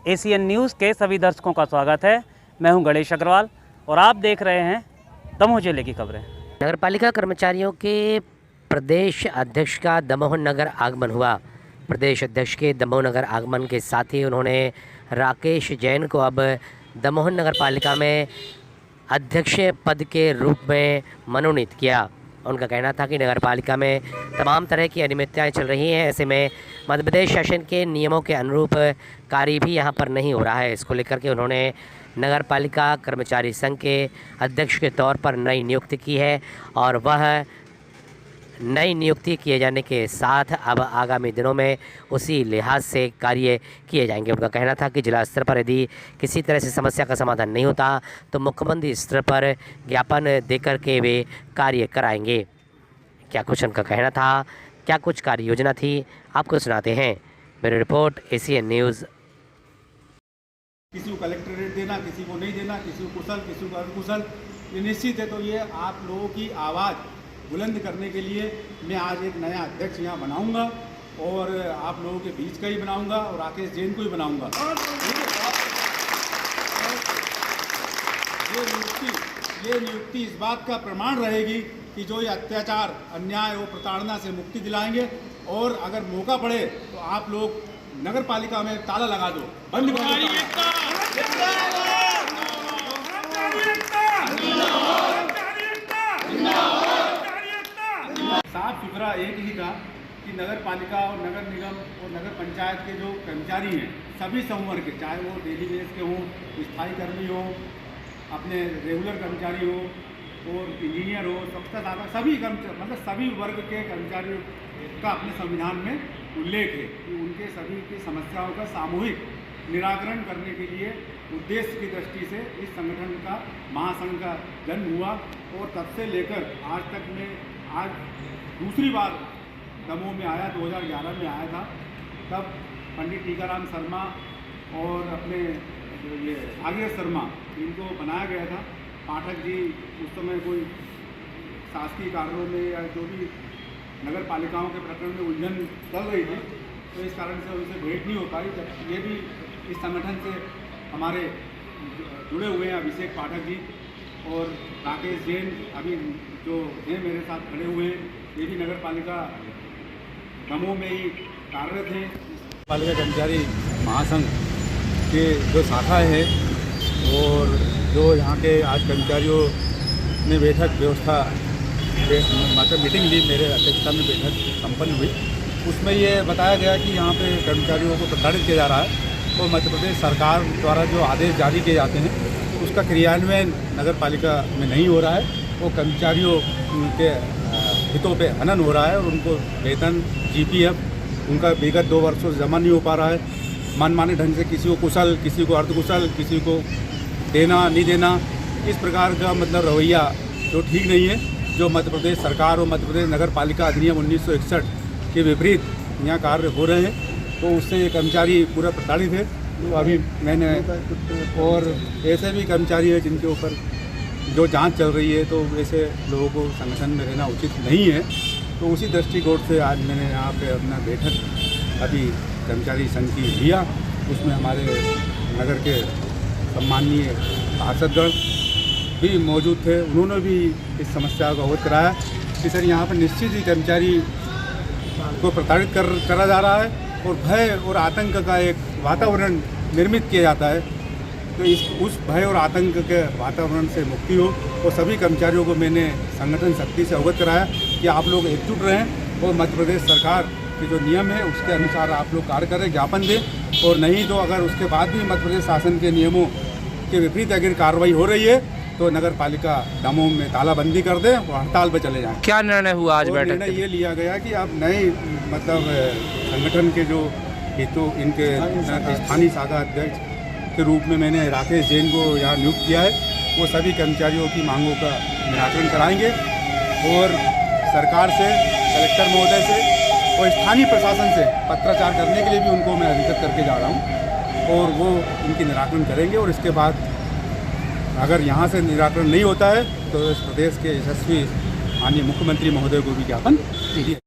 ACN news के सभी दर्शकों का स्वागत है। मैं हूं गणेश अग्रवाल और आप देख रहे हैं दमोह जिले की खबरें। नगरपालिका कर्मचारियों के प्रदेश अध्यक्ष का दमोह नगर आगमन हुआ। प्रदेश अध्यक्ष के दमोह नगर आगमन के साथ ही उन्होंने राकेश जैन को अब दमोह नगर पालिका में अध्यक्ष पद के रूप में मनोनीत किया। उनका कहना था कि नगर पालिका में तमाम तरह की अनियमितताएं चल रही हैं, ऐसे में मध्य प्रदेश शासन के नियमों के अनुरूप कार्य भी यहां पर नहीं हो रहा है। इसको लेकर के उन्होंने नगर पालिका कर्मचारी संघ के अध्यक्ष के तौर पर नई नियुक्ति की है और वह नई नियुक्ति किए जाने के साथ अब आगामी दिनों में उसी लिहाज से कार्य किए जाएंगे। उनका कहना था कि जिला स्तर पर यदि किसी तरह से समस्या का समाधान नहीं होता तो मुख्यमंत्री स्तर पर ज्ञापन देकर के वे कार्य कराएंगे। क्या कुछ उनका कहना था, क्या कुछ कार्य योजना थी, आपको सुनाते हैं। मेरी रिपोर्ट एसीएन न्यूज़। किसी को कलेक्टरेट देना, किसी को नहीं देना, किसी को कुशल, किसी को अकुशल, ये निश्चित है। तो ये आप लोगों की आवाज़ बुलंद करने के लिए मैं आज एक नया अध्यक्ष यहाँ बनाऊंगा और आप लोगों के बीच का ही बनाऊंगा और राकेश जैन को ही बनाऊंगा। ये नियुक्ति इस बात का प्रमाण रहेगी कि जो ये अत्याचार, अन्याय और प्रताड़ना से मुक्ति दिलाएंगे और अगर मौका पड़े तो आप लोग नगर पालिका में ताला लगा दो, बंद कर दो। साफ सुथरा एक ही था कि नगर पालिका और नगर निगम और नगर पंचायत के जो कर्मचारी हैं सभी संवर्ग के, चाहे वो डेली बेस के हों, स्थायी कर्मी हो, अपने रेगुलर कर्मचारी हो और इंजीनियर हो, स्वच्छता दाता, सभी कर्मचारी मतलब सभी वर्ग के कर्मचारियों का अपने संविधान में उल्लेख है कि उनके सभी की समस्याओं का सामूहिक निराकरण करने के लिए उद्देश्य की दृष्टि से इस संगठन का महासंघ का जन्म हुआ और तब से लेकर आज तक में आज दूसरी बार दमोह में आया, 2011 में आया था। तब पंडित टीकाराम शर्मा और अपने ये आगे शर्मा इनको बनाया गया था। पाठक जी उस समय कोई शासकीय कार्यों में या जो भी नगर पालिकाओं के प्रकरण में उलझन चल रही थी तो इस कारण से उनसे भेंट नहीं हो पाई। जब ये भी इस संगठन से हमारे जुड़े हुए हैं अभिषेक पाठक जी और राकेश जैन अभी जो हैं मेरे साथ खड़े हुए हैं, ये भी नगर पालिका दमोह में ही कार्यरत हैं। पालिका कर्मचारी महासंघ के जो शाखा है और जो यहाँ के आज कर्मचारियों ने बैठक व्यवस्था मतलब मीटिंग ली, मेरे अध्यक्षता में बैठक संपन्न हुई। उसमें ये बताया गया कि यहाँ पे कर्मचारियों को प्रताड़ित किया जा रहा है और मध्य प्रदेश सरकार द्वारा जो आदेश जारी किए जाते हैं उसका क्रियान्वयन नगर पालिका में नहीं हो रहा है। वो कर्मचारियों के हितों पे हनन हो रहा है और उनको वेतन, जीपीएफ उनका विगत 2 वर्षों से जमा नहीं हो पा रहा है। मनमाने ढंग से किसी को कुशल, किसी को अर्धकुशल, किसी को देना नहीं देना, इस प्रकार का मतलब रवैया जो ठीक नहीं है, जो मध्य प्रदेश सरकार और मध्य प्रदेश नगर पालिका अधिनियम 1961 के विपरीत यहाँ कार्य हो रहे हैं। तो उससे ये कर्मचारी पूरा प्रताड़ित है। तो अभी मैंने और ऐसे भी कर्मचारी हैं जिनके ऊपर जो जांच चल रही है, तो ऐसे लोगों को संगठन में रहना उचित नहीं है। तो उसी दृष्टिकोण से आज मैंने यहाँ पे अपना बैठक अभी कर्मचारी संघ की लिया। उसमें हमारे नगर के सम्माननीय पार्षदगण भी मौजूद थे। उन्होंने भी इस समस्या को अवगत कराया कि सर यहाँ पर निश्चित ही कर्मचारी को प्रताड़ित करा जा रहा है और भय और आतंक का एक वातावरण निर्मित किया जाता है। तो उस भय और आतंक के वातावरण से मुक्ति हो और सभी कर्मचारियों को मैंने संगठन शक्ति से अवगत कराया कि आप लोग एकजुट रहें और मध्य प्रदेश सरकार के जो नियम है उसके अनुसार आप लोग कार्य करें, ज्ञापन दें। और नहीं तो अगर उसके बाद भी मध्य प्रदेश शासन के नियमों के विपरीत अगर कार्रवाई हो रही है तो नगर पालिका दमोह में तालाबंदी कर दें और हड़ताल पर चले जाएं। क्या निर्णय हुआ आज बैठक? निर्णय ये लिया गया कि अब नए मतलब संगठन के जो हितों इनके स्थानीय शाखा अध्यक्ष के रूप में मैंने राकेश जैन को यहाँ नियुक्त किया है। वो सभी कर्मचारियों की मांगों का निराकरण कराएंगे और सरकार से, कलेक्टर महोदय से और स्थानीय प्रशासन से पत्राचार करने के लिए भी उनको मैं अधिकृत करके जा रहा हूँ और वो इनकी निराकरण करेंगे। और इसके बाद अगर यहाँ से निराकरण नहीं होता है तो इस प्रदेश के यशस्वी माननीय मुख्यमंत्री महोदय को भी ज्ञापन